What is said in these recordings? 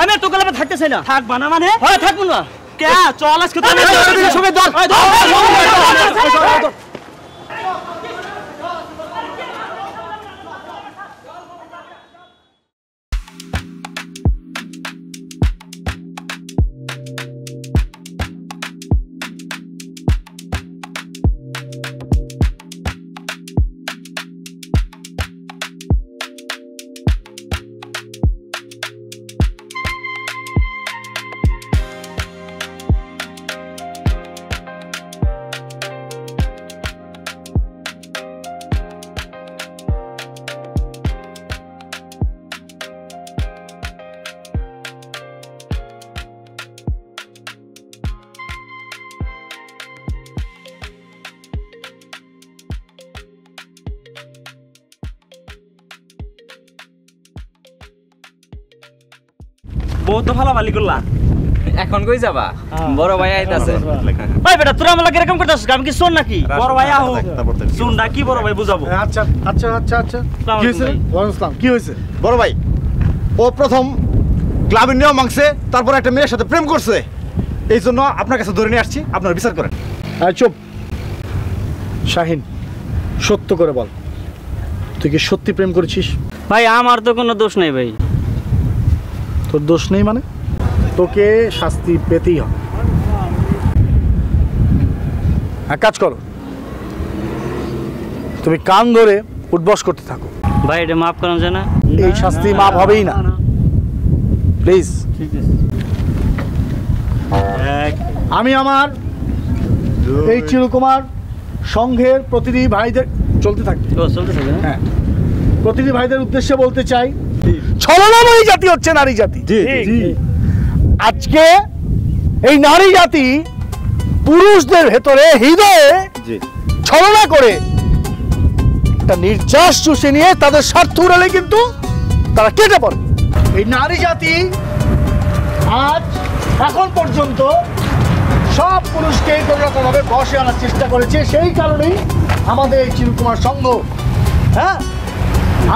আমি তো গলাবে থাকতে চাই না। থাকবা না মানে? হ্যাঁ থাকবো না। কে চল আজকে তো সঙ্গে ধর। বহুত ভালো ভালি করলা। এখন কই যাবা? বড় ভাই আইতাছে। ভাই বেটা তোরা আমাকে এরকম করতেছিস, আমি কি শোন নাকি? বড় ভাই আহো। শুনডা কি বড় ভাই বুঝাবো। আচ্ছা আচ্ছা আচ্ছা আচ্ছা কি হইছে? ওয়ালাইকুম আসসালাম। কি হইছে? বড় ভাই ও প্রথম ক্লাবের নিয়ম মাংসে, তারপর একটা মেয়ের সাথে প্রেম করছে, এই জন্য আপনার কাছে ধরে নিয়ে আসছি, আপনারা বিচার করেন। চুপ। শাহিন, সত্য করে বল, তুই কি সত্যি প্রেম করেছিস? ভাই আমার তো কোনো দোষ নাই ভাই। তোর দোষ নেই মানে? তোকে শাস্তি পেতেই হবে। এক কাজ করো, তুমি কান ধরে উঠবস করতে থাকো। ভাই এটা মাফ করা যায় না? এই শাস্তি মাফ হবেই না, প্লিজ। আমি আমার এই চিরকুমার সংঘের প্রতিটি ভাইদের চলতে থাকবে। হ্যাঁ, প্রতিটি ভাইদের উদ্দেশ্যে বলতে চাই, ছলনাময়ী জাতি হচ্ছে নারী জাতি। আজকে এই নারী জাতি পুরুষদের ভেতরে হৃদয়ে ছলনা করে একটা নির্যাস চুষে নিয়ে তাদের স্বার্থ উড়ালে কিন্তু তারা কেটে পড়ে। এই নারী জাতি আজ এখন পর্যন্ত সব পুরুষকে কোনো রকমভাবে বশে আনার চেষ্টা করেছে। সেই কারণেই আমাদের এই চিরকুমার সংঘ, হ্যাঁ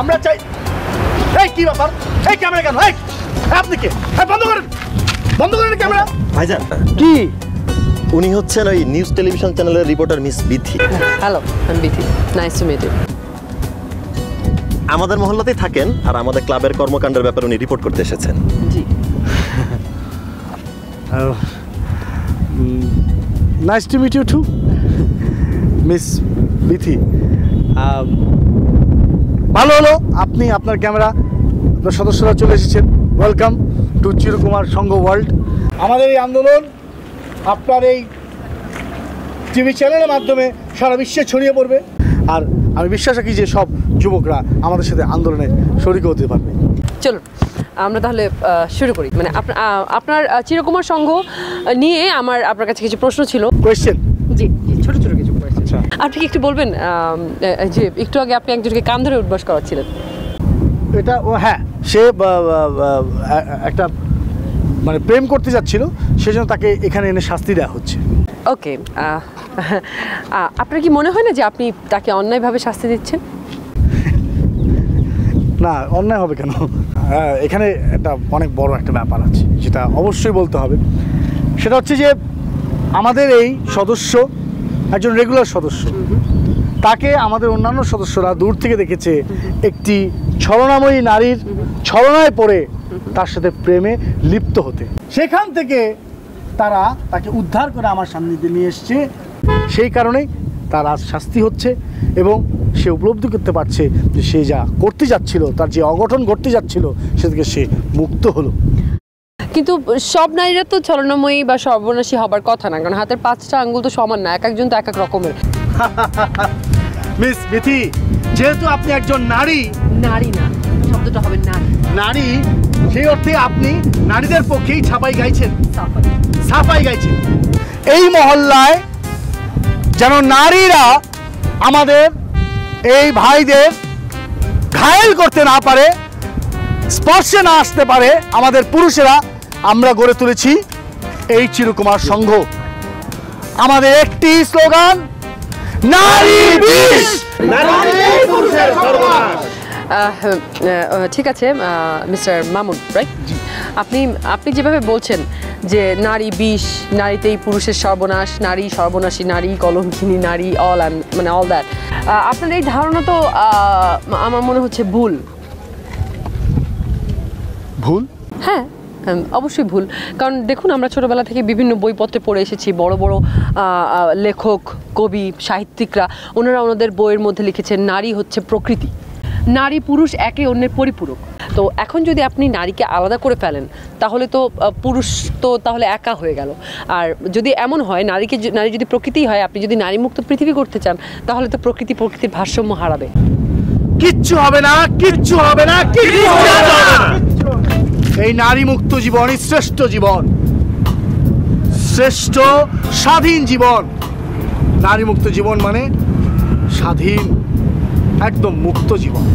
আমরা চাই। এই কি ব্যাপার? এই ক্যামেরা কেন? আপনি কে? বন্ধ করেন, বন্ধ করেন ক্যামেরা। ভাইজান কি? উনি হচ্ছেন ওই নিউজ টেলিভিশন চ্যানেলের রিপোর্টার মিস বিথি। হ্যালো, আমি Bithi. Nice to meet you. আমাদের মহল্লাতেই থাকেন আর আমাদের ক্লাবের কর্মকাণ্ডের ব্যাপারে উনি রিপোর্ট করতে এসেছেন। জি। Nice to meet you to Miss Bithi. ভালো হলো আপনি আপনার ক্যামেরা, আপনার সদস্যরা চলে এসেছেন। Welcome to Chirakumar Sangha world. আমাদের এই আন্দোলন আপনার এই টিভি চ্যানেলের মাধ্যমে সারা বিশ্বে ছড়িয়ে পড়বে, আর আমি বিশ্বাস রাখি যে সব যুবকরা আমাদের সাথে আন্দোলনে শরিক হতে পারবে। চলুন আমরা তাহলে শুরু করি। মানে আপনার চিরকুমার সংঘ নিয়ে আপনার কাছে কিছু প্রশ্ন ছিল। কোয়েশ্চেন? জি, ছোট ছোট কিছু কোয়েশ্চেন। আপনি কি একটু বলবেন যে একটু আগে আপনি একজনকে কান ধরে উঠবাস করাচ্ছিলেন? এটা ও হ্যাঁ, সে একটা মানে প্রেম করতে যাচ্ছিল, সেজন্য তাকে এখানে এনে শাস্তি দেওয়া হচ্ছে। ওকে, আপনার কি মনে হয় না যে আপনি তাকে অন্যায়ভাবে শাস্তি দিচ্ছেন? না, অন্যায় হবে কেন? এখানে একটা অনেক বড় একটা ব্যাপার আছে যেটা অবশ্যই বলতে হবে। সেটা হচ্ছে যে আমাদের এই সদস্য একজন রেগুলার সদস্য, তাকে আমাদের অন্যান্য সদস্যরা দূর থেকে দেখেছে একটি ছলনাময়ী নারীর ছলনায় পড়ে তার সাথে প্রেমে লিপ্ত হতে। সেখান থেকে তারা তাকে উদ্ধার করে আমার সামনে নিয়ে এসছে। সেই কারণেই তার আজ শাস্তি হচ্ছে এবং সে উপলব্ধি করতে পারছে যে সে যা করতে যাচ্ছিল, তার যে অঘটন ঘটতে যাচ্ছিল, সে থেকে সে মুক্ত হলো। কিন্তু সব নারীরা তো ছলনাময়ী বা সর্বনাশী হবার কথা না, কারণ হাতের 5টা আঙ্গুল তো সমান না, এক একজন তো এক এক রকমের। মিস বিথি, যেহেতু আপনি একজন নারী, নারী না শব্দটা হবে নারী, নারী সেই অর্থে আপনি নারীদের পক্ষেই ছাপাই গাইছেন, ছাপাই গাইছেন। এই মহল্লায় যেন নারীরা আমাদের এই ভাইদের ঘায়েল করতে না পারে, স্পর্শে না আসতে পারে আমাদের পুরুষেরা, আমরা গড়ে তুলেছি এই চিরকুমার সংঘ। আমাদের একটি স্লোগান, নারী বিষ, নারী পুরুষের সর্বনাশ। ঠিক আছে মিস্টার মামুন, রাইট? আপনি আপনি যেভাবে বলছেন যে নারী বিষ, নারীতেই পুরুষের সর্বনাশ, নারী সর্বনাশী, নারী কলঙ্কিনী, নারী অল দ্যাট, আপনার এই ধারণা তো আমার মনে হচ্ছে ভুল। ভুল? হ্যাঁ, অবশ্যই ভুল। কারণ দেখুন, আমরা ছোটোবেলা থেকে বিভিন্ন বইপত্রে পড়ে এসেছি, বড় বড় লেখক, কবি, সাহিত্যিকরা ওনারা ওনাদের বইয়ের মধ্যে লিখেছেন নারী হচ্ছে প্রকৃতি, নারী পুরুষ একে অন্যের পরিপূরক। তো এখন যদি আপনি নারীকে আলাদা করে ফেলেন তাহলে তো পুরুষ তো তাহলে একা হয়ে গেল। আর যদি এমন হয় নারী যদি প্রকৃতি হয়, আপনি যদি নারী মুক্ত পৃথিবী করতে চান তাহলে তো প্রকৃতির ভারসাম্য হারাবে। কিচ্ছু হবে না, কিচ্ছু হবে না, কিচ্ছু হবে না। এই নারী মুক্ত জীবনই শ্রেষ্ঠ জীবন, শ্রেষ্ঠ স্বাধীন জীবন। নারী মুক্ত জীবন মানে স্বাধীন, একদম মুক্ত জীবন।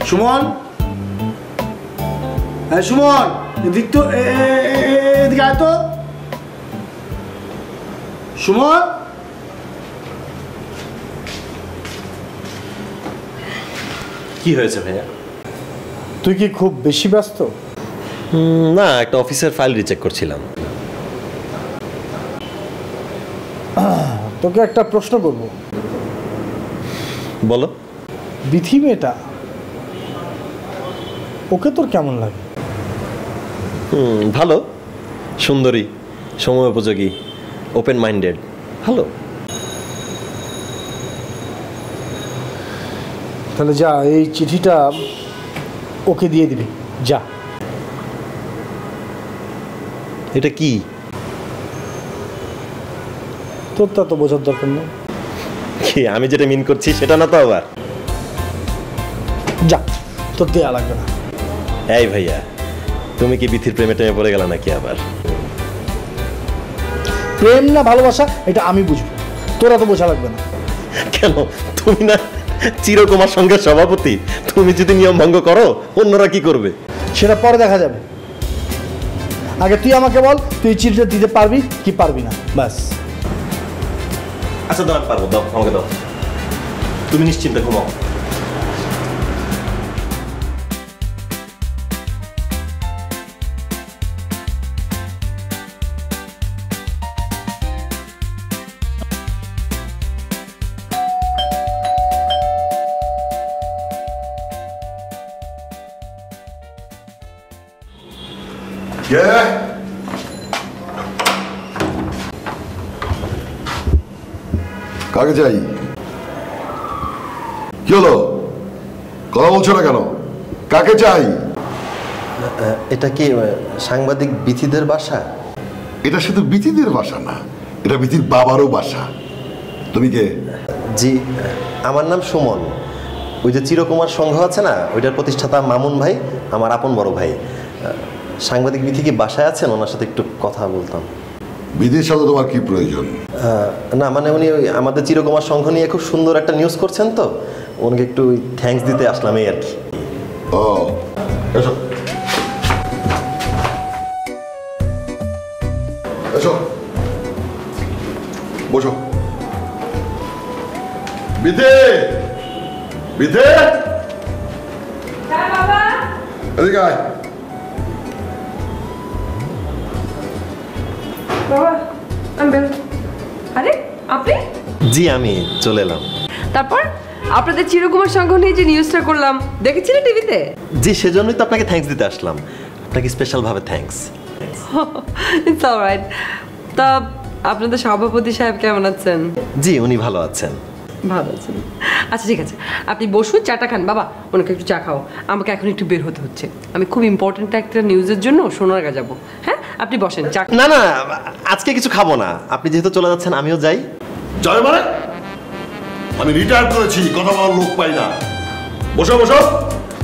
সুমন, হ্যাঁ সুমন, এদিক তো, এদিকে আয় তো। সুমন, কি হয়েছে ভাইয়া? তুই কি খুব বেশি ব্যস্ত? না, একটা অফিসের ফাইল রিচেক করছিলাম। তোকে একটা প্রশ্ন করব। বলো। বিথি মেয়েটা, ওকে তোর কেমন লাগে? ভালো, সুন্দরী, সময় উপযোগী, ওপেন মাইন্ডেড, ভালো। তাহলে যা, এই চিঠিটা ওকে দিয়ে দিবি, যা। এটা কি? তোর তা তো বোঝার দরকার নেই। কি আমি যেটা মিন করছি সেটা না তো আবার? যা, তোর দেয়া লাগবে না। এই ভাইয়া, তুমি কি বিথির প্রেমে টেমে পড়ে গেল নাকি আবার? প্রেম না ভালোবাসা এটা আমি বুঝবো, তোরা তো বোঝা লাগবে না। কেন? তুমি না চিরকুমার সংঘের সভাপতি, তুমি যদি নিয়ম ভঙ্গ করো অন্যরা কি করবে? সেটা পরে দেখা যাবে। আগে তুই আমাকে বল, তুই চিঠিটা দিতে পারবি কি পারবি না, ব্যাস। আচ্ছা দাও, পারবো, দাও আমাকে দাও, তুমি নিশ্চিন্তে ঘুমাও। কাকে চাই? কি হলো, কথা বলছো না কেন? কাকে চাই? এটা কি সাংবাদিক বিথিদের বাসা? এটা শুধু বিথিদের বাসা না, এটা বিথির বাবারও বাসা। তুমি কে? জি, আমার নাম সুমন। ওই যে চিরকুমার সংঘ আছে না, ওইটার প্রতিষ্ঠাতা মামুন ভাই আমার আপন বড় ভাই। সাংবাদিক বিথি কি বাসায় আছেন? ওনার সাথে একটু কথা বলতাম। বিথির সাথে তোমার কি প্রয়োজন? না মানে উনি ওই আমাদের চিরকুমার সংঘ নিয়ে খুব সুন্দর একটা নিউজ করছেন, তো ওনাকে একটু থ্যাঙ্কস দিতে আসলাম এই আর কি। ও, এসো এসো, বসো। বিধে বিধে হ্যাঁ বাবা। এদিকে আয়। বাবা আমি বের। আরে আপনি? জি আমি চলে এলাম। তারপর আপনাদের চিরকুমার সংঘ নিয়ে যে নিউজটা করলাম দেখেছিলেন টিভিতে? জি সেজন্যই তো আপনাকে থ্যাঙ্কস দিতে আসলাম। আপনাকে স্পেশালভাবে থ্যাঙ্কস। It's alright. তা আপনাদের সভাপতি সাহেব কেমন আছেন? জি উনি ভালো আছেন। ভালো আছেন। আচ্ছা ঠিক আছে, আপনি বসুন, চাটা খান। বাবা ওনাকে একটু চা খাও, আমাকে এখন একটু বের হতে হচ্ছে। আমি খুব ইম্পর্টেন্ট একটা নিউজের জন্য সোনারগাঁ যাব। হ্যাঁ আপনি বসেন, চা। না না আজকে কিছু খাবো না, আপনি যেহেতু চলে যাচ্ছেন আমিও যাই। জয় মানে আমি রিটায়ার করেছি, কথা বলার লোক পাই না। বসো বসো,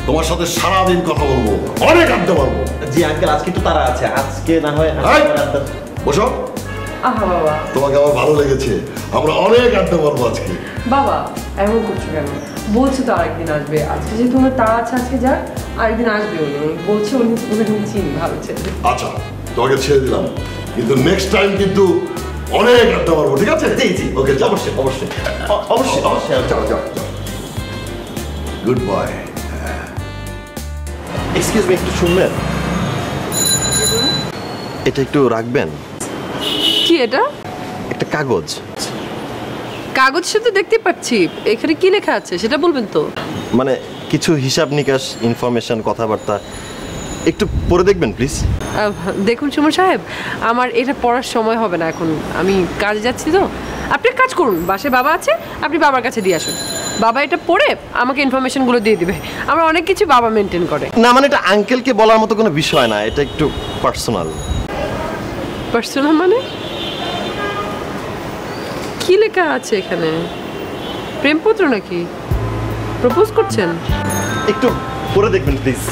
তোমার সাথে সারাদিন কথা বলবো, অনেক আড্ডা মারবো। জি আঙ্কেল আজকে একটু তাড়া আছে, আজকে না হয় বসো। আহা বাবা, তোমাকে আমার ভালো লেগেছে, আমরা অনেক আড্ডা মারবো আজকে। বাবা এমন করছো কেন? বলছে তো আরেকদিন আসবে, আজকে যে তোমার তাড়া আছে আজকে যাক, আরেকদিন আসবে উনি। বলছে উনি চিনি, ভালো ছেলে। আচ্ছা তোমাকে ছেড়ে দিলাম, কিন্তু নেক্সট টাইম কিন্তু অনেক আড্ডা মারবো, ঠিক আছে? জি জি ওকে অবশ্যই অবশ্যই অবশ্যই অবশ্যই। যাও যাও যাও, গুড বয়। এক্সকিউজ মি একটু শুনবেন? এটা একটু রাখবেন। কি এটা? একটা কাগজ। কাগজ সে তো দেখতে পাচ্ছি, এখানে কি লেখা আছে সেটা বলবেন তো? মানে কিছু হিসাব নিকাশ ইনফরমেশন কথাবার্তা, একটু পড়ে দেখবেন প্লিজ। দেখুন সুমন সাহেব, আমার এটা পড়ার সময় হবে না এখন, আমি কাজে যাচ্ছি তো। আপনি এক কাজ করুন, বাসায় বাবা আছে, আপনি বাবার কাছে দিয়ে আসুন। বাবা এটা পড়ে আমাকে ইনফরমেশনগুলো দিয়ে দিবে। আমার অনেক কিছু বাবা মেনটেন করে। না মানে এটা আঙ্কেলকে বলার মতো কোনো বিষয় না, এটা একটু পার্সোনাল। পার্সোনাল মানে? কি লেখা আছে এখানে? প্রেমপত্র নাকি? প্রপোজ করছেন? একটু পড়ে দেখবেন প্লিজ।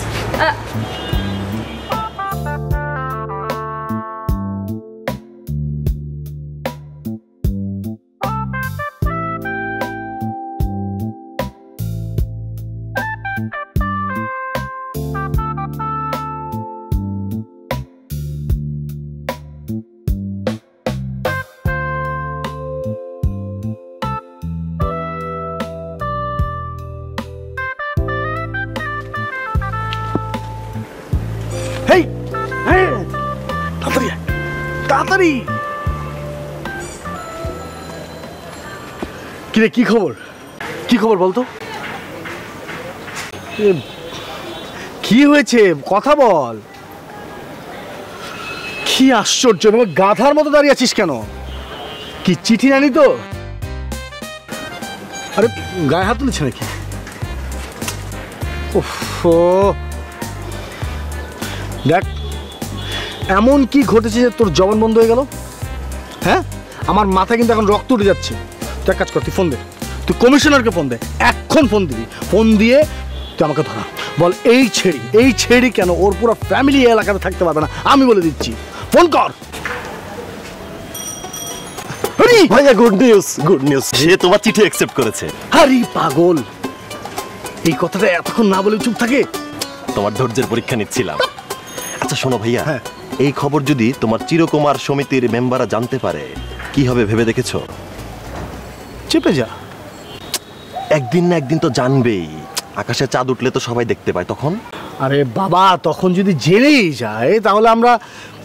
হেই তাড়াতাড়ি তাড়াতাড়ি। কিরে কি খবর? কি খবর বলতো? কি হয়েছে কথা বল। কি আশ্চর্য, গাধার মতো দাঁড়িয়ে আছিস কেন? কি চিঠি আনি তো? আরে গায়ে হাত তুলেছে নাকি? দেখ এমন কি ঘটেছে যে তোর জবান বন্ধ হয়ে গেল? হ্যাঁ আমার মাথা কিন্তু এখন রক্ত উঠে যাচ্ছে। তুই এক কাজ কর, তুই ফোন দে, তুই কমিশনারকে ফোন দে, এখন ফোন দিবি। ফোন দিয়ে তুই আমাকে ধরা, বল এই ছেড়ি কেন ওর পুরো ফ্যামিলি এলাকাতে থাকতে পারবে না, আমি বলে দিচ্ছি। ফোন কর। ভাইয়া গুড নিউজ, গুড নিউজ, সে তোমার চিঠি অ্যাকসেপ্ট করেছে। আরে পাগল, এই কথাটা এতক্ষণ না বলে চুপ থাকে? তোমার ধৈর্যের পরীক্ষা নিচ্ছিলাম। আচ্ছা শোনো ভাইয়া, এই খবর যদি তোমার চিরকুমার সমিতির মেম্বাররা জানতে পারে কি হবে ভেবে দেখেছো? চেপে যা। একদিন না একদিন তো জানবেই, আকাশে চাঁদ উঠলে তো সবাই দেখতে পায় তখন। আরে বাবা তখন যদি জেনেই যায় তাহলে আমরা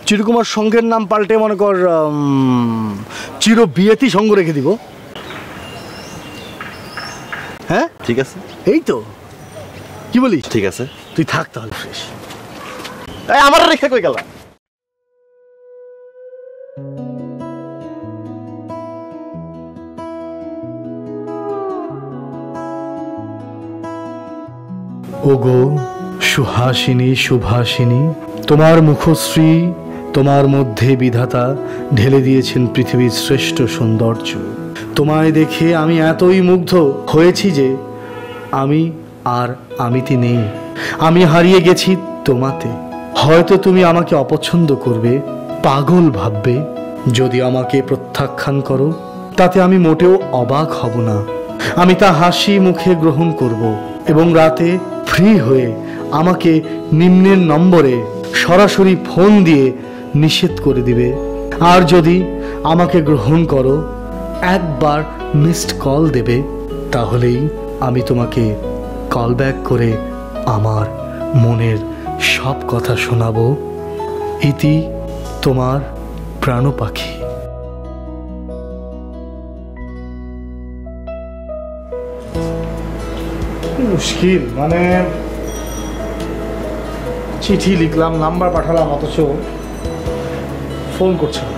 চিরকুমার সংঘের নাম পাল্টে মনে কর চির বিয়েতি সংঘ রেখে দিব। হ্যাঁ ঠিক আছে, এই তো, কি বলিস? ঠিক আছে তুই থাক তাহলে ফ্রেশ। আমার রেখে কই গেল? ওগো সুহাসিনী সুভাসিনী, তোমার মুখশ্রী, তোমার মধ্যে বিধাতা ঢেলে দিয়েছেন পৃথিবীর শ্রেষ্ঠ সৌন্দর্য। তোমায় দেখে আমি এতই মুগ্ধ হয়েছি যে আমি আর আমিতে নেই, আমি হারিয়ে গেছি তোমাতে। হয়তো তুমি আমাকে অপছন্দ করবে, পাগল ভাববে, যদি আমাকে প্রত্যাখ্যান করো তাতে আমি মোটেও অবাক হব না। আমি তা হাসি মুখে গ্রহণ করব এবং রাতে ফ্রি হয়ে আমাকে নিম্নের নম্বরে সরাসরি ফোন দিয়ে নিষেধ করে দিবে। আর যদি আমাকে গ্রহণ করো একবার মিসড কল দেবে, তাহলেই আমি তোমাকে কল ব্যাক করে আমার মনের সব কথা শোনাবো। ইতি তোমার প্রাণ পাখি। মুশকিল, মানে চিঠি লিখলাম, নাম্বার পাঠালাম, অথচ ফোন করছে না।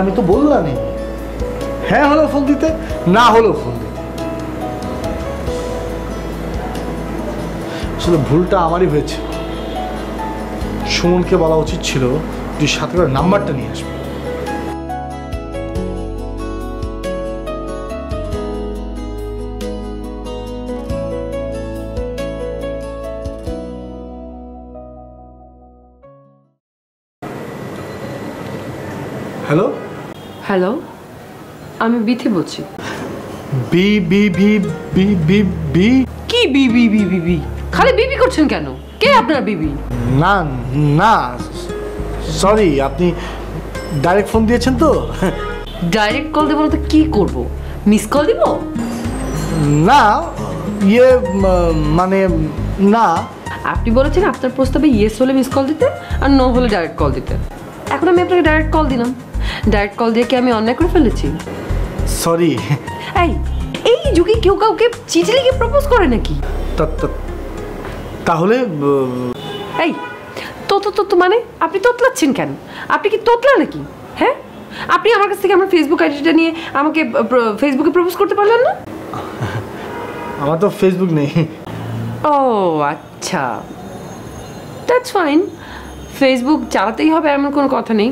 আমি তো বললামই, হ্যাঁ হলো ফোন দিতে, না হলো ফোন দিতে। আসলে ভুলটা আমারই হয়েছে। সুমনকে বলা উচিত ছিল তুই সাথে করে নাম্বারটা নিয়ে আসবি। হ্যালো হ্যালো, আমি বিথি বলছি। B B B B B B কি বিবি বিবি বি? খালি বিবি করছেন কেন? কে আপনার বিবি? না না, সরি, আপনি ডাইরেক্ট ফোন দিয়েছেন তো। ডাইরেক্ট কল দেবো না তো কি করবো? মিস কল দিব? না, ইয়ে মানে না। আপনি বলেছেন আপনার প্রস্তাবে ইয়েস হলে মিস কল দিতে আর নো হলে ডাইরেক্ট কল দিতে। এখন আমি আপনাকে ডাইরেক্ট কল দিলাম। ডাইরেক্ট কল দিয়ে কি আমি অন্যায় করে ফেলেছি? সরি। এই এই যুগে কেউ কাউকে চিঠি লিখে প্রপোজ করে নাকি? তাহলে এই তো মানে আপনি তোতলাচ্ছেন কেন? আপনি কি তোতলা নাকি? হ্যাঁ, আপনি আমার কাছ থেকে আমার ফেসবুক আইডিটা নিয়ে আমাকে ফেসবুকে প্রপোজ করতে পারলেন না? আমার তো ফেসবুক নেই। ও আচ্ছা, দ্যাটস ফাইন। ফেসবুক চালাতেই হবে এমন কোনো কথা নেই,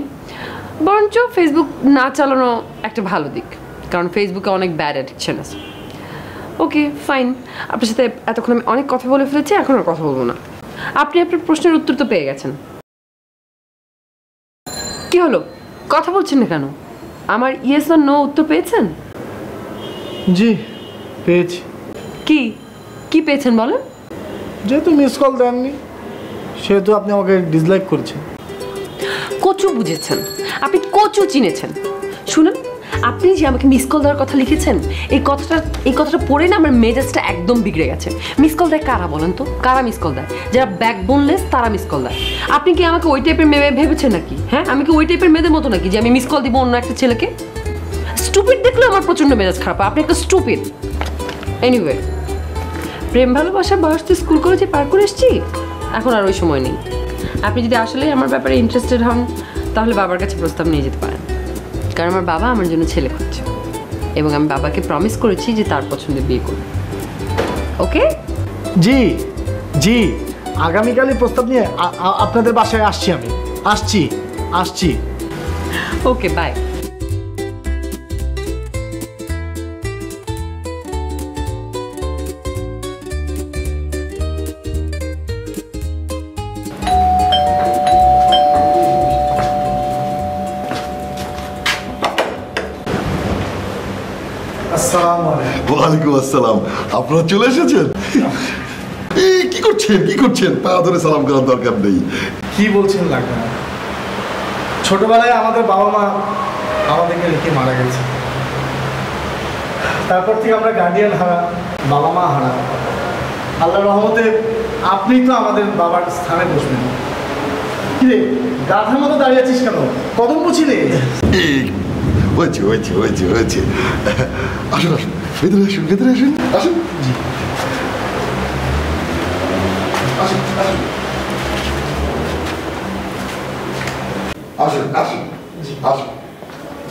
বরঞ্চ ফেসবুক না চালানো একটা ভালো দিক, কারণ ফেসবুকে অনেক ব্যাড অ্যাডিকশন আছে। ওকে ফাইন, আপনার সাথে এতক্ষণ আমি অনেক কথা বলে ফেলেছি, এখন আর কথা বলবো না। আপনি আপনার প্রশ্নের উত্তর তো পেয়ে গেছেন। কি হলো, কথা বলছেন না কেন? আমার ইয়েস আর নো উত্তর পেয়েছেন? জি পেয়েছি। কি কি পেয়েছেন বলেন? যেহেতু মিস কল দেননি সেহেতু আপনি আমাকে ডিসলাইক করেছেন। কচু বুঝেছেন, আপনি কচু চিনেছেন। শুনুন, আপনি যে আমাকে মিস কল দেওয়ার কথা লিখেছেন, এই কথাটা পড়ে না আমার মেজাজটা একদম বিগড়ে গেছে। মিস কল দেয় কারা বলেন তো? কারা মিস কল দেয়? যারা ব্যাকবোনলেস তারা মিস কল দেয়। আপনি কি আমাকে ওই টাইপের মেয়ে ভেবেছেন নাকি? হ্যাঁ, আমি কি ওই টাইপের মেয়েদের মতো নাকি যে আমি মিস কল দিব অন্য একটা ছেলেকে? স্টুপিড দেখলে আমার প্রচন্ড মেজাজ খারাপ। আপনি একটা স্টুপিড। এনিওয়ে, প্রেম ভালোবাসার বয়স তো স্কুল কলেজে পার করে এসেছি, এখন আর ওই সময় নেই। আপনি যদি আসলে আমার ব্যাপারে ইন্টারেস্টেড হন তাহলে বাবার কাছে প্রস্তাব নিয়ে যেতে পারেন, কারণ আমার বাবা আমার জন্য ছেলে খুঁজছে এবং আমি বাবাকে প্রমিস করেছি যে তার পছন্দে বিয়ে করব। ওকে? জি জি, আগামীকালই প্রস্তাব নিয়ে আপনাদের বাসায় আসছি। আমি আসছি। ওকে, বাই। ওয়ালাইকুম আসসালাম। আপনারা চলে এসেছেন? এই কি করছেন? পা ধরে সালাম করার দরকার নেই। কি বলছেন লাগবে না? ছোটবেলায় আমাদের বাবা মা আমাদেরকে রেখে মারা গেছে, তারপর থেকে আমরা গার্ডিয়ান হারা, বাবা মা হারা। আল্লাহর রহমতে আপনি তো আমাদের বাবার স্থানে বসবেন। কি রে, গাধার মতো দাঁড়িয়ে আছিস কেন? কদম বুঝিলে? হয়েছে। আসুন, ভেতরে আসুন। আসুন।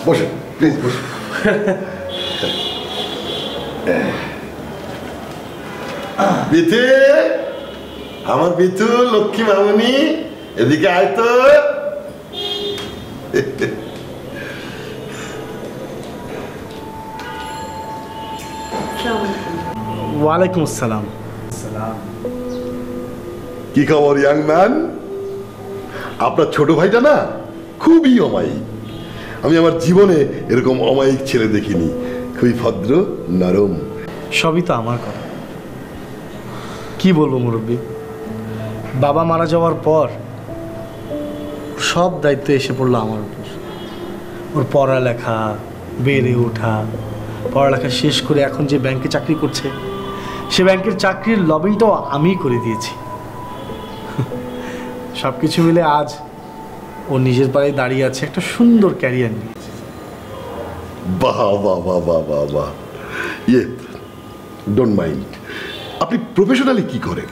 বসুন, প্লিজ বসুন। বিথু, আমার বিথু লক্ষ্মী মামনি, এদিকে আয় তো। ওয়ালাইকুম আসসালাম। কি খবর ইয়াং ম্যান? আপনার ছোট ভাইটা না খুবই অমায়িক। আমি আমার জীবনে এরকম অমায়িক ছেলে দেখিনি। খুবই ভদ্র, নরম। সবই তো আমার কথা। কি বলবো মুরব্বী, বাবা মারা যাওয়ার পর সব দায়িত্ব এসে পড়লো আমার উপর। ওর পড়ালেখা, বেড়ে ওঠা, পড়ালেখা শেষ করে এখন যে ব্যাংকে চাকরি করছে, সে ব্যাংকের চাকরির লবিংটাও আমিই করে দিয়েছি। সব কিছু মিলে আজ ও নিজের পায়ে দাঁড়িয়ে আছে, একটা সুন্দর ক্যারিয়ার নিয়ে। বাহ বাহ বাহ বাহ বাহ বাহ, ইয়ে ডোন্ট মাইন্ড, আপনি প্রফেশনালি কি করেন?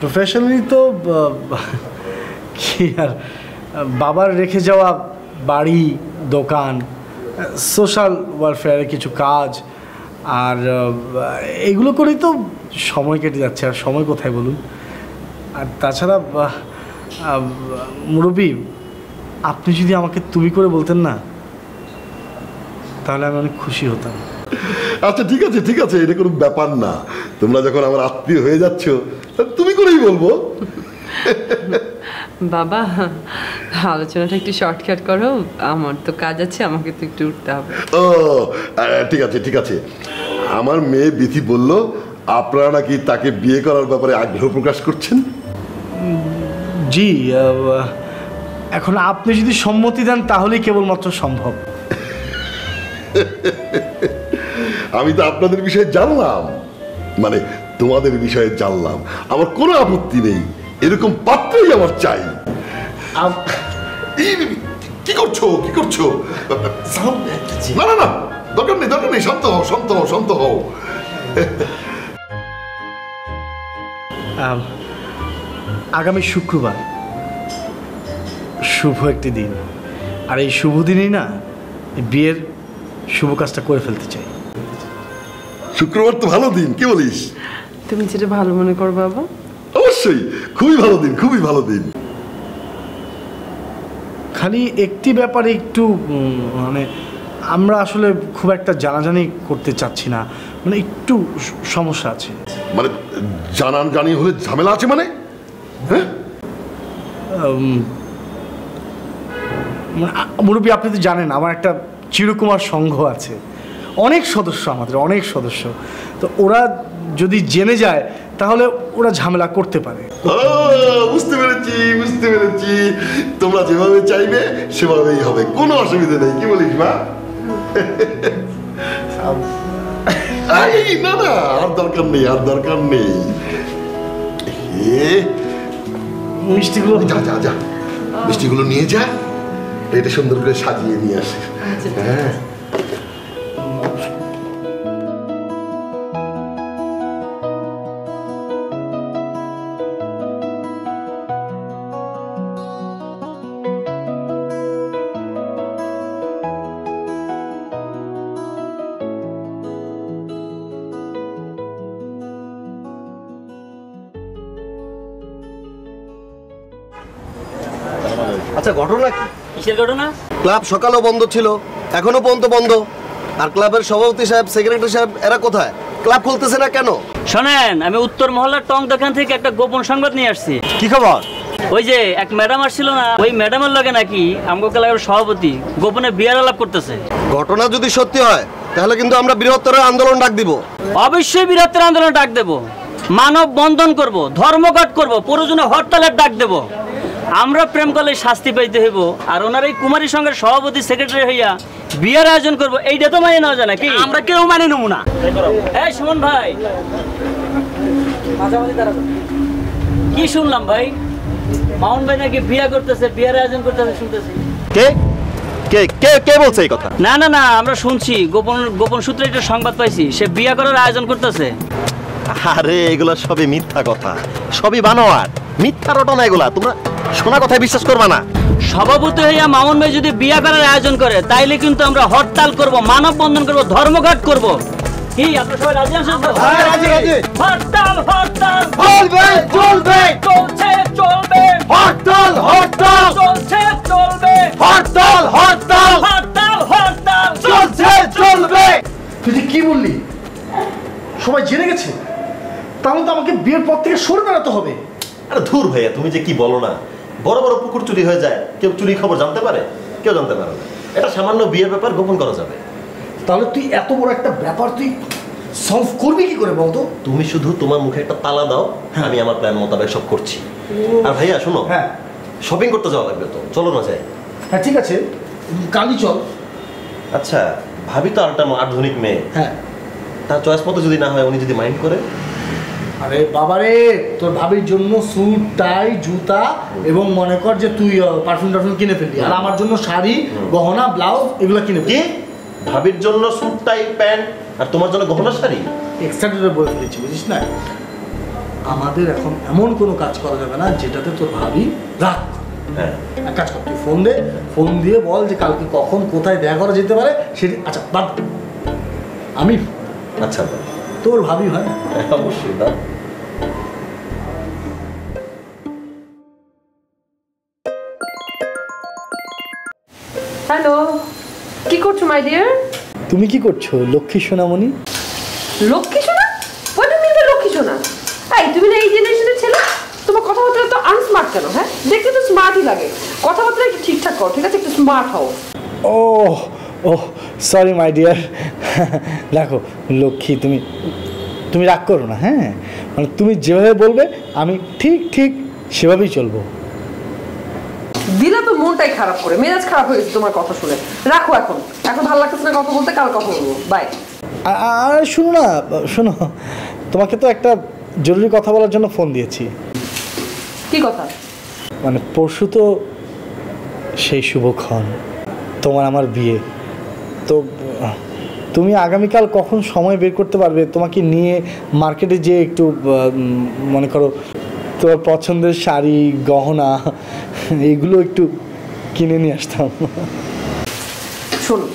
প্রফেশনালি তো কি আর, বাবার রেখে যাওয়া বাড়ি, দোকান, সোশ্যাল ওয়েলফেয়ারের কিছু কাজ, আর এগুলো করেই তো সময় কেটে যাচ্ছে। আর সময় কোথায় বলুন? আর তাছাড়া মুরব্বী, আপনি যদি আমাকে তুমি করে বলতেন না, তাহলে আমি অনেক খুশি হতাম। আচ্ছা ঠিক আছে ঠিক আছে, এটা কোনো ব্যাপার না। তোমরা যখন আমার আত্মীয় হয়ে যাচ্ছ, তুমি করেই বলবো। বাবা, আলোচনাটা একটু শর্টকাট করো, আমার তো কাজ আছে, আমাকে তো একটু উঠতে হবে। ও ঠিক আছে ঠিক আছে। আমার মেয়ে বিথি বলল আপনারা নাকি তাকে বিয়ে করার ব্যাপারে আগ্রহ প্রকাশ করছেন। জি, এখন আপনি যদি সম্মতি দেন তাহলেই কেবলমাত্র সম্ভব। আমি তো আপনাদের বিষয়ে জানলাম, মানে তোমাদের বিষয়ে জানলাম, আমার কোনো আপত্তি নেই, এরকম পাত্রই আমার চাই। কি করছো কি করছো? না না না, দরকার নেই দরকার নেই, শান্ত হও শান্ত হও শান্ত হও। আগামী শুক্রবার শুভ একটি দিন, আর এই শুভ দিনেই না বিয়ের শুভ কাজটা করে ফেলতে চাই। শুক্রবার তো ভালো দিন, কি বলিস? তুমি যেটা ভালো মনে করো বাবা। অবশ্যই, খুবই ভালো দিন, খুবই ভালো দিন। খালি একটি ব্যাপারে একটু মানে আমরা আসলে খুব একটা জানাজানি করতে চাচ্ছি না, মানে একটু সমস্যা আছে। মানে জানি হলে ঝামেলা আছে মানে? হ্যাঁ মুরব্বী, আপনি তো জানেন আমার একটা চিরকুমার সংঘ আছে, অনেক সদস্য, আমাদের অনেক সদস্য। তো ওরা যদি জেনে যায় তাহলে ওরা ঝামেলা করতে পারে। বুঝতে পেরেছি বুঝতে পেরেছি, তোমরা যেভাবে চাইবে সেভাবেই হবে, কোনো অসুবিধা নেই, কি বলিস মা? না না, আর দরকার নেই আর দরকার নেই। মিষ্টিগুলো যা যা যা, মিষ্টিগুলো নিয়ে যা, এটা সুন্দর করে সাজিয়ে নিয়ে আসে। হ্যাঁ আচ্ছা, ঘটনা কি? কিসের ঘটনা? ক্লাব সকালও বন্ধ ছিল, এখনো পর্যন্ত বন্ধ। আর ক্লাবের সভাপতি সাহেব, সেক্রেটারি সাহেব, এরা কোথায়? ক্লাব খুলতেছে না কেন? শোনেন, আমি উত্তর মহল্লার টং দোকান থেকে একটা গোপন সংবাদ নিয়ে আসছি। কি খবর? ওই যে এক ম্যাডাম আসছিল না, ওই ম্যাডামের লগে নাকি আমগো ক্লাবের সভাপতি গোপনে বিয়ার আলাপ করতেছে। ঘটনা যদি সত্যি হয় তাহলে কিন্তু আমরা বৃহত্তর আন্দোলন ডাক দিব। অবশ্যই বৃহত্তর আন্দোলন ডাক দেব, মানব বন্ধন করব, ধর্মঘট করব, প্রয়োজনে হরতালের ডাক দেব। আমরা প্রেম করলে শাস্তি পাইতে হইব, আর ওনার এই কুমারী সংঘের সভাপতি সেক্রেটারি হইয়া বিয়ার আয়োজন করব, এইটা তো মানে নেওয়া যায় নাকি? আমরা কেউ মানে নেব না। এই সুমন ভাই, কি শুনলাম ভাই? মাউন ভাই নাকি বিয়া করতেছে, বিয়ার আয়োজন করতেছে শুনতেছি। কে কে কে কে বলছে এই কথা? না না না, আমরা শুনছি, গোপন সূত্রে একটা সংবাদ পাইছি, সে বিয়া করার আয়োজন করতেছে। আরে এগুলা সবই মিথ্যা কথা, সবই বানোয়াট, মিথ্যা রটনা এগুলা, তোমরা শোনা কথায় বিশ্বাস করবা না। সভাপতি হইয়া মামুন ভাই যদি বিয়া করার আয়োজন করে তাইলে কিন্তু আমরা হরতাল করব, মানববন্ধন করব, ধর্মঘট করব। কি আপনারা সবাই রাজি আছেন তো? হ্যাঁ, রাজি রাজি। হরতাল হরতাল চলবে চলবে চলছে চলবে, হরতাল হরতাল চলছে চলবে, হরতাল হরতাল হরতাল হরতাল চলছে চলবে। তুই যে কি বললি? সবাই জেনে গেছে, তাহলে তো আমাকে বিয়ের পর থেকে সরে দাঁড়াতে হবে। আরে ধুর ভাইয়া, তুমি যে কি বলো না, বড় বড় পুকুর চুরি হয়ে যায়, কেউ চুরি খবর জানতে পারে? কেউ জানতে পারে না। এটা সামান্য বিয়ের ব্যাপার, গোপন করা যাবে। তাহলে তুই এত বড় একটা ব্যাপার তুই সলভ করবি কি করে বলতো? তুমি শুধু তোমার মুখে একটা তালা দাও, আমি আমার প্ল্যান মোতাবেক সব করছি। আর ভাইয়া শোনো, হ্যাঁ শপিং করতে যাওয়া লাগবে তো, চলো না যাই। হ্যাঁ ঠিক আছে, কালই চল। আচ্ছা, ভাবি তো আরেকটা আধুনিক মেয়ে, হ্যাঁ। তার চয়েস মতো যদি না হয়, উনি যদি মাইন্ড করে। আরে বাবারে, তোর ভাবির জন্য স্যুট টাই জুতা এবং মনে কর যে তুই পারফিউম টারফিউম কিনে ফেললি, আর আমার জন্য শাড়ি গহনা ব্লাউজ এগুলো কিনে কি? ফেলি। ভাবির জন্য স্যুট টাই প্যান্ট আর তোমার জন্য গহনা শাড়ি? এক্সট্রা ডিটেল বলে ফেলেছি, বুঝিস না? আমাদের এখন এমন কোনো কাজ করা যাবে না যেটাতে তোর ভাবি রাগ করে। হ্যাঁ, এক কাজ কর, তুই ফোন দে, ফোন দিয়ে বল যে কালকে কখন কোথায় দেখা করা যেতে পারে সেটি। আচ্ছা বাদ, আমি আচ্ছা তোর ভাবি হয় না? অবশ্যই দাও। হ্যালো, কি করছো মাই ডিয়ার? তুমি কি করছো লক্ষ্মী সোনামণি? লক্ষ্মী সোনা? হোয়াট ডু মিন বাই লক্ষ্মী সোনা? এই তুমি না এই জেনারেশনের ছেলে, তোমার কথাবার্তা তো আনস্মার্ট কেন? হ্যাঁ, দেখতে তো স্মার্টই লাগে। কথাবার্তা একটু ঠিকঠাক করো, ঠিক আছে? একটু স্মার্ট হও। ও ও সরি মাই ডিয়ার। দেখো লক্ষ্মী, তুমি রাগ করো না, হ্যাঁ? মানে তুমি যেভাবে বলবে আমি ঠিক ঠিক সেভাবেই চলবো। দিলা তো মনটাই খারাপ করে, মেজাজ খারাপ হয়ে গেছে তোমার কথা শুনে। রাখো, এখন ভালো লাগতেছে না কথা বলতে, কাল কথা বলবো। বাই। আর শোনো না, শোনো, তোমাকে তো একটা জরুরি কথা বলার জন্য ফোন দিয়েছি। কি কথা? মানে পরশু তো সেই শুভক্ষণ, তোমার আমার বিয়ে। তো তুমি আগামীকাল কখন সময় বের করতে পারবে? তোমাকে নিয়ে মার্কেটে যেয়ে একটু মনে করো তোমার পছন্দের শাড়ি গহনা এইগুলো একটু কিনে নিয়ে আসতাম। শোনো,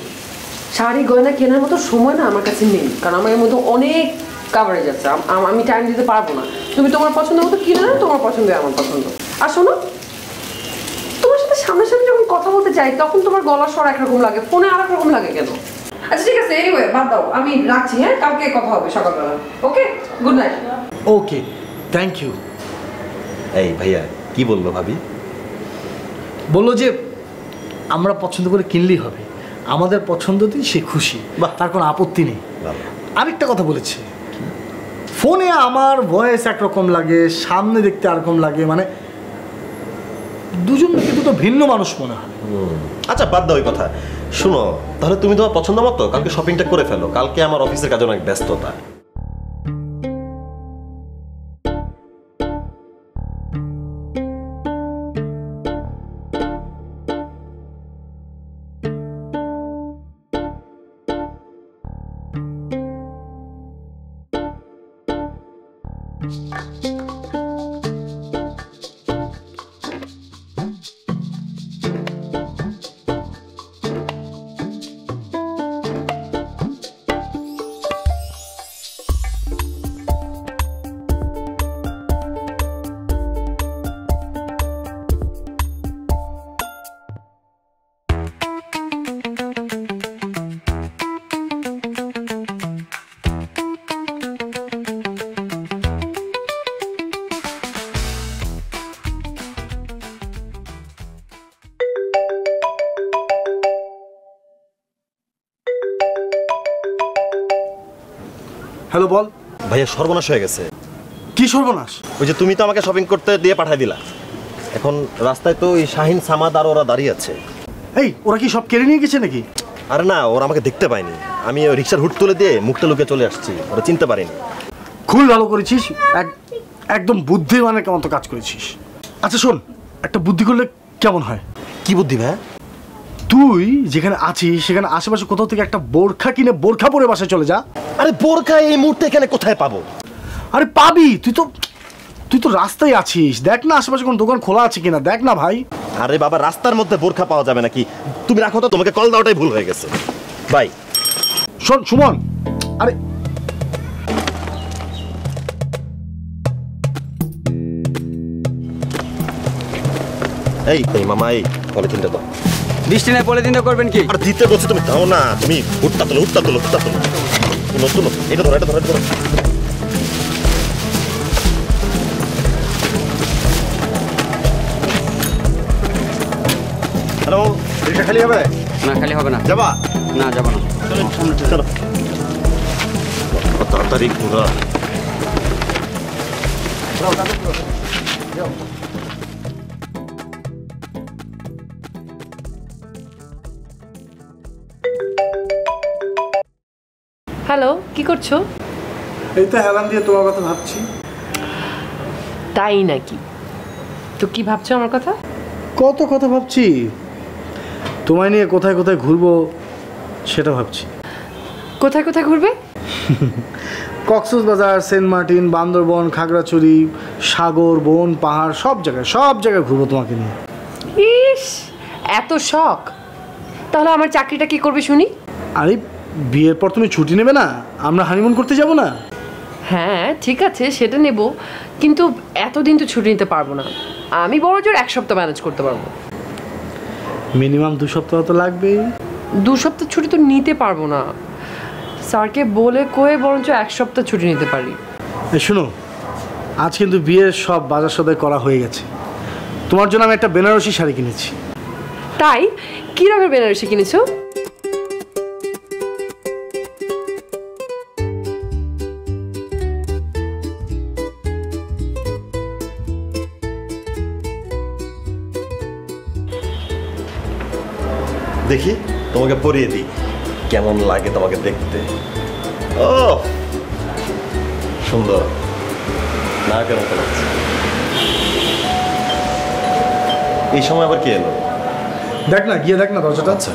শাড়ি গয়না কেনার মতো সময় না আমার কাছে নেই, কারণ আমার এর মধ্যে অনেক কাভারেজ আছে, আমি টাইম দিতে পারবো না। তুমি তোমার পছন্দ মতো কিনে নাও, তোমার পছন্দ আমার পছন্দ। আর শোনো, তোমার সাথে সামনাসামনি যখন কথা বলতে যাই তখন তোমার গলার স্বর একরকম লাগে, ফোনে আর রকম লাগে কেন? আচ্ছা ঠিক আছে, এনিওয়ে বাদ দাও, আমি রাখছি। হ্যাঁ, কালকে কথা হবে সকালবেলা। Okay, good night. Okay, thank you. এই ভাইয়া কি বললো ভাবি? বললো যে আমরা পছন্দ করে কিনলেই হবে, আমাদের পছন্দতেই সে খুশি, বা তার কোনো আপত্তি নেই। আরেকটা কথা বলেছে, ফোনে আমার ভয়েস একরকম লাগে, সামনে দেখতে আরকম লাগে, মানে দুজন নাকি দুটো ভিন্ন মানুষ মনে হয়। আচ্ছা বাদ দাও ওই কথা। শুনো, তাহলে তুমি তোমার পছন্দ মতো কালকে শপিংটা করে ফেলো। কালকে আমার অফিসের কাজে অনেক ব্যস্ততা। হ্যালো, বল। ভাইয়া সর্বনাশ হয়ে গেছে। কি সর্বনাশ? ওই যে তুমি তো আমাকে শপিং করতে দিয়ে পাঠাই দিলা, এখন রাস্তায় তো ওই শাহিন সামাদ আর ওরা দাঁড়িয়ে আছে। এই, ওরা কি সব কেড়ে নিয়ে গেছে নাকি? আরে না, ওরা আমাকে দেখতে পায়নি। আমি ওই রিক্সার হুট তুলে দিয়ে মুখটা লুকিয়ে চলে আসছি, ওরা চিনতে পারিনি। খুবই ভালো করেছিস, একদম বুদ্ধিমানের মতো কাজ করেছিস। আচ্ছা শোন, একটা বুদ্ধি করলে কেমন হয়? কি বুদ্ধি ভাই? তুই যেখানে আছিস সেখানে আশেপাশে কোথাও থেকে একটা বোরখা কিনে বোরখা পরে বাসায় চলে যা। আরে বোরখা এই মুহূর্তে এখানে কোথায় পাবো? আরে পাবি, তুই তো রাস্তায় আছিস, দেখ না আশেপাশে কোন দোকান খোলা আছে কিনা, দেখ না ভাই। আরে বাবা, রাস্তার মধ্যে বোরখা পাওয়া যাবে নাকি? তুমি রাখো তো, তোমাকে কল দেওয়াটাই ভুল হয়ে গেছে। বাই। শোন সুমন, আরে এই মামা, এই পলিথিনটা দাও। বৃষ্টি নাই পলিথিনটা করবেন কি? আর দিতে বলছি, তুমি দাও না। তুমি হুটটা তোলো। তুলো, এটা ধরো। হ্যালো, রিক্সা খালি হবে? না, খালি হবে না। যাবা? না, যাবো না। চলো তাড়াতাড়ি ঘোরা। হ্যালো, কি করছো? এই তো হেলান দিয়ে তোমার কথা ভাবছি। তাই নাকি? তো কি ভাবছো আমার কথা? কত কথা ভাবছি, তোমায় নিয়ে কোথায় কোথায় ঘুরবো সেটা ভাবছি। কোথায় কোথায় ঘুরবে? কক্সবাজার, সেন্ট মার্টিন, বান্দরবন, খাগড়াছড়ি, সাগর, বন, পাহাড়, সব জায়গায় ঘুরবো তোমাকে নিয়ে। ইস, এত শখ! তাহলে আমার চাকরিটা কি করবে শুনি? আরে বিয়ের পর তুমি ছুটি নেবে না? আমরা হানিমুন করতে যাব না? হ্যাঁ ঠিক আছে, সেটা নেব, কিন্তু এতদিন তো ছুটি নিতে পারবো না। আমি বড় জোর 1 সপ্তাহ ম্যানেজ করতে পারবো। মিনিমাম 2 সপ্তাহ তো লাগবেই। 2 সপ্তাহ ছুটি তো নিতে পারবো না। স্যারকে বলে কয়ে বরঞ্চ 1 সপ্তাহ ছুটি নিতে পারি। শোনো, আজ কিন্তু বিয়ের সব বাজার সদাই করা হয়ে গেছে। তোমার জন্য আমি একটা বেনারসি শাড়ি কিনেছি। তাই? কি রঙের বেনারসি কিনেছো? দেখি তোমাকে পরিয়ে দিই, কেমন লাগে তোমাকে দেখতে। ও সুন্দর না, কেমন লাগছে। এই সময় আবার কে এলো? দেখ না, গিয়ে দেখ না দরজাটা। আচ্ছা,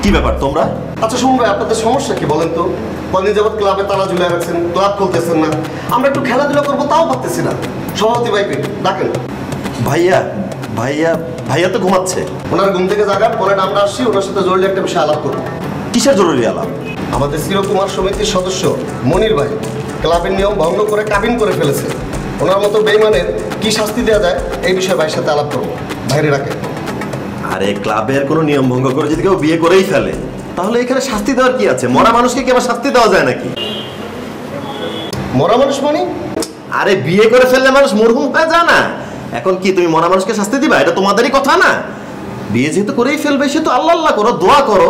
কি ব্যাপার তোমরা? আচ্ছা শুনুন ভাই, আপনাদের সমস্যা কি বলেন তো? কদিন যাবত ক্লাবে তালা ঝুলে রাখছেন, ক্লাব খুলতেছেন না। আমরা একটু খেলাধুলা করবো তাও পারতেছি না। সভাপতি ভাইকে ডাকেন। ভাইয়া ভাইয়া ভাইয়া তো ঘুমাচ্ছে। ওনার ঘুম থেকে জাগান, পরে আমরা আসছি, ওনার সাথে জরুরি একটা বিষয় আলাপ করবো। কিসের জরুরি আলাপ? আমাদের চিরকুমার সমিতির সদস্য মনির ভাই ক্লাবের নিয়ম ভঙ্গ করে কাবিন করে ফেলেছে। ওনার মতো বেইমানের কি শাস্তি দেওয়া যায় এই বিষয়ে ভাইয়ের সাথে আলাপ করবো। বাইরে রাখেন। আরে ক্লাবের কোনো নিয়ম ভঙ্গ করে যদি কেউ বিয়ে করেই ফেলে, তাহলে এখানে শাস্তি দেওয়ার কি আছে? মরা মানুষকে কি আবার শাস্তি দেওয়া যায় নাকি? মরা মানুষ মানে? আরে বিয়ে করে ফেললে মানুষ মরহুম হয়ে যায় না? এখন কি তুমি মরা মানুষকে শাস্তি দিবা? এটা তোমাদেরই কথা না? বিয়ে যেহেতু করেই ফেলবে, সে তো আল্লাহ আল্লাহ করো, দোয়া করো,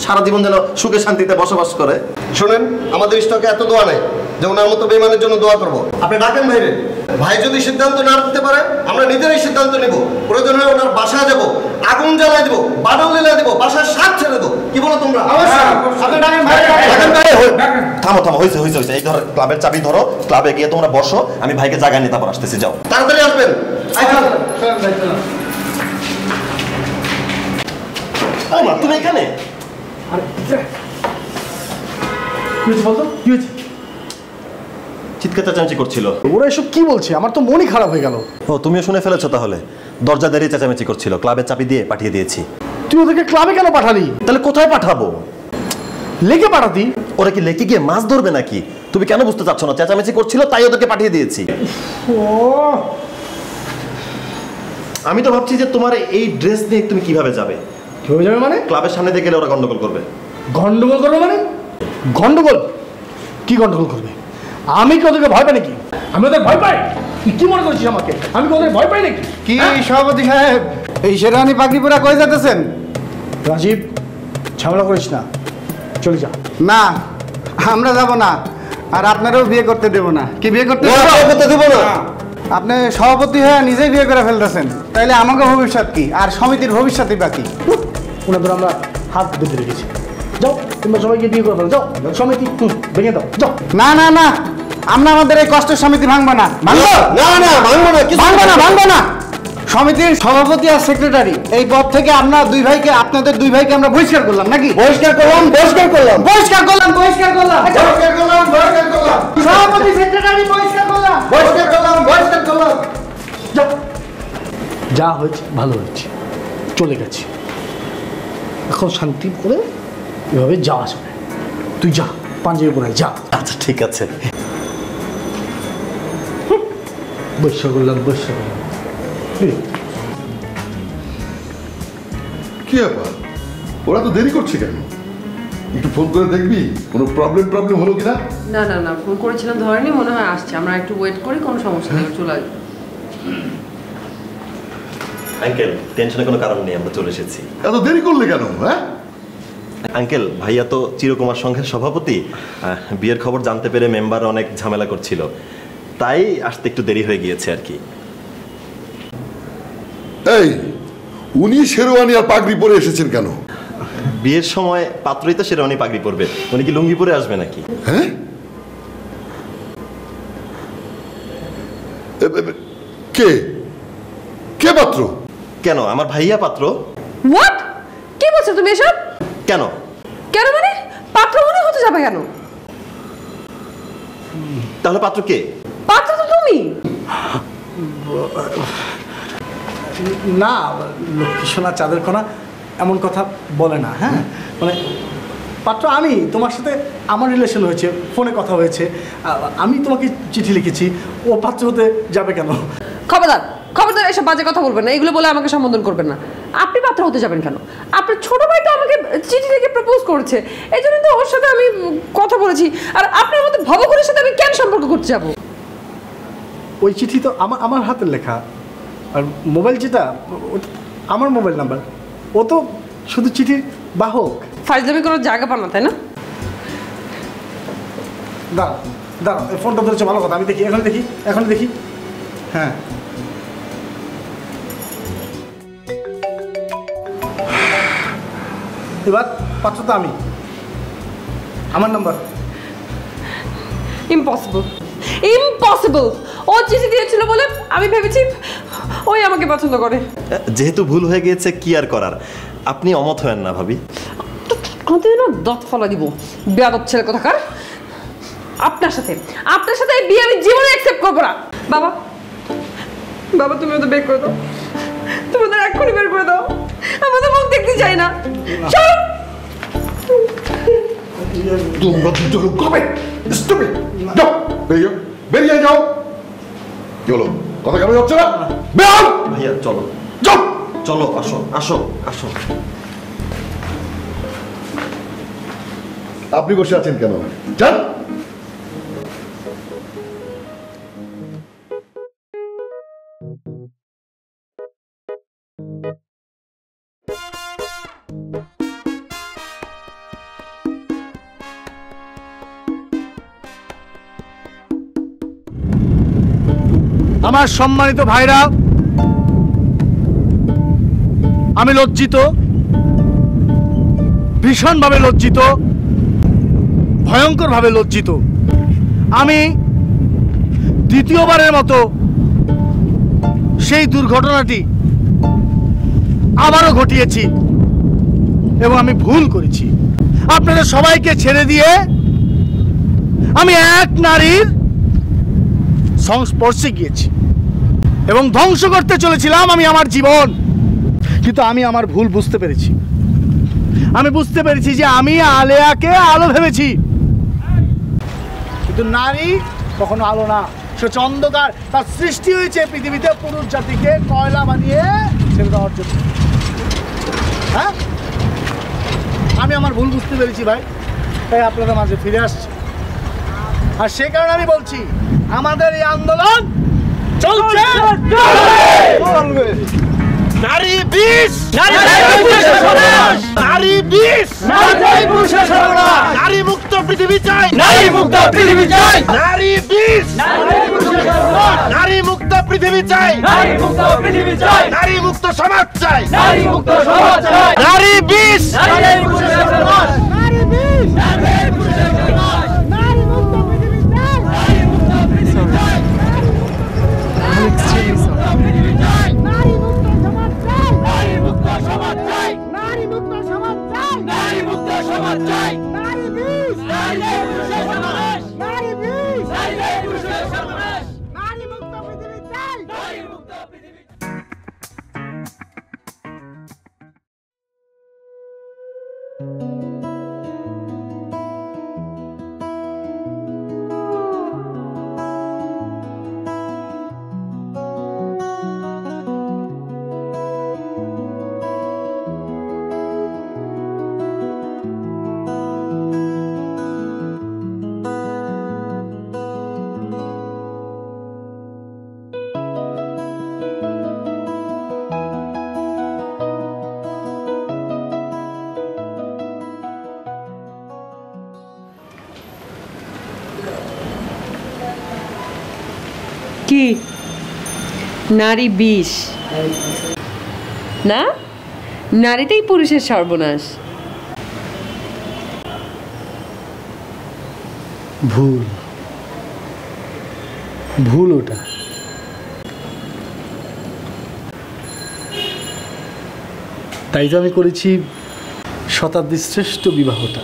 সারা জীবন যেন সুখে শান্তিতে বসবাস করে। শোনেন, আমাদের স্টকে এত দোয়া নেই যে ওনার মতো বেইমানের জন্য দোয়া করবো। আপনি ডাকেন ভাইরে। ভাই যদি সিদ্ধান্ত না নিতে পারে, আমরা নিজেরাই সিদ্ধান্ত নেব। প্রয়োজন হয় ওনার বাসায় যাবো, আগুন জ্বালায় দেবো, বাদল জ্বালায় দেবো, বাসায় সাপ ছেড়ে দেবো। কি বলো তোমরা? আপনি ডাকেন ভাই, ডাকেন ভাই। থামো থামো, হয়েছে হয়েছে হয়েছে। এই ধরো ক্লাবের চাবি ধরো, ক্লাবে গিয়ে তোমরা বসো, আমি ভাইকে জায়গা নিয়ে তারপর আসতেছি। যাও তাড়াতাড়ি আসবেন। তুমি এখানে? চিৎকার চেঁচামেচি করছিল। ওরা এসব কি বলছে? আমার তো মনই খারাপ হয়ে গেল। ও, তুমিও শুনে ফেলেছো তাহলে? দরজা দাঁড়িয়ে চেঁচামেচি করছিল, ক্লাবের চাবি দিয়ে পাঠিয়ে দিয়েছি। তুই ওদেরকে ক্লাবে কেন পাঠালি? তাহলে কোথায় পাঠাবো? লেকে পাঠাতি। ওরা কি লেকে গিয়ে মাছ ধরবে নাকি? তুমি কেন বুঝতে চাচ্ছ না? চেঁচামেচি করছিল তাই ওদেরকে পাঠিয়ে দিয়েছি। আমি তো ভাবছি যে তোমার এই ড্রেস নিয়ে তুমি কিভাবে যাবে? কিভাবে যাবে মানে? ক্লাবের সামনে দিয়ে গেলে ওরা গন্ডগোল করবে। গন্ডগোল করবে মানে? গন্ডগোল? কি গন্ডগোল করবে? আমি কি ওদেরকে ভয় পাই নাকি? আমি ওদের ভয় পাই? তুই কি মনে করছিস আমাকে? আমি কি ওদের ভয় পাই নাকি? কি সভাপতি সাহেব, এই শেরওয়ানি পাগড়ি পরা কই যেতেছেন? রাজীব, ঝামেলা করিস না, চলে যা। না, আমরা যাব না, আর আপনারও বিয়ে করতে দেব না। কি বিয়ে করতে দেবো না? আপনি সভাপতি হয়ে নিজেই বিয়ে করে ফেলতেছেন, তাইলে আমাকে ভবিষ্যৎ কি, আর সমিতির ভবিষ্যৎই বাকি? ওনাদের আমরা হাত বেঁধে রেখেছি। যাও, তোমরা সবাইকে বিয়ে করে ফেলো। যাও, সমিতি ভেঙে দাও, যাও। না না না, আমরা আমাদের এই কষ্টের সমিতি ভাঙবো না। ভাঙবো না না, ভাঙবো না, ভাঙবো না, ভাঙবো না। সমিতির সভাপতি আর সেক্রেটারি এই পদ থেকে আমরা দুই ভাইকে, আপনাদের দুই ভাইকে আমরা বহিষ্কার করলাম নাকি? বহিষ্কার করলাম, বহিষ্কার করলাম, বহিষ্কার করলাম, বহিষ্কার করলাম, বহিষ্কার করলাম, বহিষ্কার করলাম, সভাপতি সেক্রেটারি বহিষ্কার করলাম, বহিষ্কার করলাম, বহিষ্কার করলাম। যাও, যা হয়েছে ভালো হয়েছে, চলে গেছি। এখন শান্তি করে এভাবে যাওয়া যাবে। তুই যা, পাঞ্জাবি পরে যা। আচ্ছা ঠিক আছে। বৈশ্য করলাম, বৈশ্য করলাম। কি ব্যাপার, ওরা তো দেরি করছে কেন? একটু ফোন করে দেখবি কোনো প্রবলেম হলো কিনা। না না না, ফোন করেছিলাম ধরেনি, মনে হয় আসছে। আমরা একটু ওয়েট করি, কোনো সমস্যা নেই, চলে আসবে। আঙ্কেল, টেনশনের কোনো কারণ নেই, আমরা চলে এসেছি। এত দেরি করলে কেন? হ্যাঁ আঙ্কেল, ভাইয়া তো চিরকুমার সংঘের সভাপতি। বিয়ের খবর জানতে পেরে মেম্বার অনেক ঝামেলা করছিল, তাই আসতে একটু দেরি হয়ে গিয়েছে আর কি। এই উনি শেরওয়ানি আর পাগড়ি পরে এসেছেন কেন? বিয়ের সময় পাত্রই তো শেরওয়ানি পাগড়ি পরবে, উনি কি লুঙ্গি পরে আসবে নাকি? হ্যাঁ, কে কে পাত্র? কেন, আমার ভাইয়া পাত্র। হোয়াট, কি বলছো তুমি এসব? কেন কেন মানে পাত্র মনে হতে যাবে কেন? তাহলে পাত্র কে? পাত্র তো তুমি। না, লক্ষ্মী সোনা চাঁদের কোনা এমন কথা বলে না। হ্যাঁ, মানে পাত্র আমি, তোমার সাথে আমার রিলেশন হয়েছে, ফোনে কথা হয়েছে, আমি তোমাকে চিঠি লিখেছি, ও পাত্র হতে যাবে কেন? খবরদার, খবরদার, এসব বাজে কথা বলবেন না, এগুলো বলে আমাকে সম্বোধন করবেন না। আপনি পাত্র হতে যাবেন কেন? আপনার ছোট ভাই তো আমাকে চিঠি লিখে প্রপোজ করেছে, এই জন্য তো ওর সাথে আমি কথা বলেছি। আর আপনার মতো ভবঘুরের সাথে আমি কেন সম্পর্ক করতে যাব? ওই চিঠি তো আমার হাতের লেখা, আর মোবাইল যেটা আমার মোবাইল নাম্বার, ও তো শুধু চিঠির বাহক। ফাইজলামি কোনো জায়গা পান না, তাই না? দাঁড়া দাঁড়া, ফোনটা ধরেছে, ভালো কথা, আমি দেখি, এখন দেখি। হ্যাঁ, এবার পাত্র তো আমি, আমার নাম্বার। Impossible, impossible. ও চিঠি দিয়েছিল বলে আমি ভেবেছি ওই আমাকে পছন্দ করে। যেহেতু ভুল হয়ে গিয়েছে, কি আর করার, আপনি অমত হয়েন না ভাবি। কোনদিন দাঁত ফলা দিব, বেয়াদব ছেলে কোথাকার। আপনার সাথে এই বিয়ে আমি জীবনে অ্যাকসেপ্ট করবো না। বাবা, বাবা, তুমি ওদের বের করে দাও, তুমি ওদের এক্ষুনি বের করে দাও, আমাদের মুখ দেখতে চাই না। তোমরা দুটো কবে স্টুপিড, যাও বেরিয়ে বেরিয়ে যাও। কি হলো, কথা কেন যাচ্ছে না? বের ভাইয়া চলো, যাও, চলো, আসো আসো আসো। আপনি বসে আছেন কেন? যান। আমার সম্মানিত ভাইরা, আমি লজ্জিত, ভীষণভাবে লজ্জিত, ভয়ঙ্করভাবে লজ্জিত। আমি দ্বিতীয়বারের মতো সেই দুর্ঘটনাটি আবারও ঘটিয়েছি এবং আমি ভুল করেছি। আপনাদের সবাইকে ছেড়ে দিয়ে আমি এক নারীর সংস্পর্শে গিয়েছি এবং ধ্বংস করতে চলেছিলাম আমি আমার জীবন। কিন্তু আমি আমার ভুল বুঝতে পেরেছি। আমি বুঝতে পেরেছি যে আমি আলেয়াকে আলো ভেবেছি, কিন্তু নারী কখনো আলো না, সে হচ্ছে অন্ধকার। তার সৃষ্টি হয়েছে পৃথিবীতে পুরুষ জাতিকে কয়লা বানিয়ে ছেড়ে দেওয়ার জন্য। হ্যাঁ, আমি আমার ভুল বুঝতে পেরেছি ভাই, তাই আপনাদের মাঝে ফিরে আসছি। আর সে কারণে আমি বলছি, আমাদের এই আন্দোলন চলছে। নারী বিষ, নারী বিষ, নারী মুক্ত পৃথিবী চাই, নারী মুক্ত পৃথিবী চাই, নারী বিষ, নারী মুক্ত পৃথিবী চাই, নারী মুক্ত পৃথিবী চাই, নারী মুক্ত সমাজ চাই, নারী মুক্ত সমাজ চাই, নারী বিষ, নারী মুক্ত সমাজ, নারী বিষ, নারী মুক্ত সমাজ, নারী মুক্ত পৃথিবী চাই, নারী মুক্ত পৃথিবী চাই, নারী মুক্ত সমাজ চাই, নারী মুক্ত সমাজ চাই, নারী মুক্ত সমাজ চাই, নারী মুক্ত সমাজ চাই, নারী বিষ, নারী পুরুষ সমাজ, নারী বিষ, নারী পুরুষ সমাজ, নারী মুক্ত পৃথিবী চাই, নারী মুক্ত পৃথিবী। কি নারী বিষ? না, নারীটাই পুরুষের সর্বনাশ। ভুল, ভুল ওটা। তাই তো আমি করেছি শতাব্দীর শ্রেষ্ঠ বিবাহটা।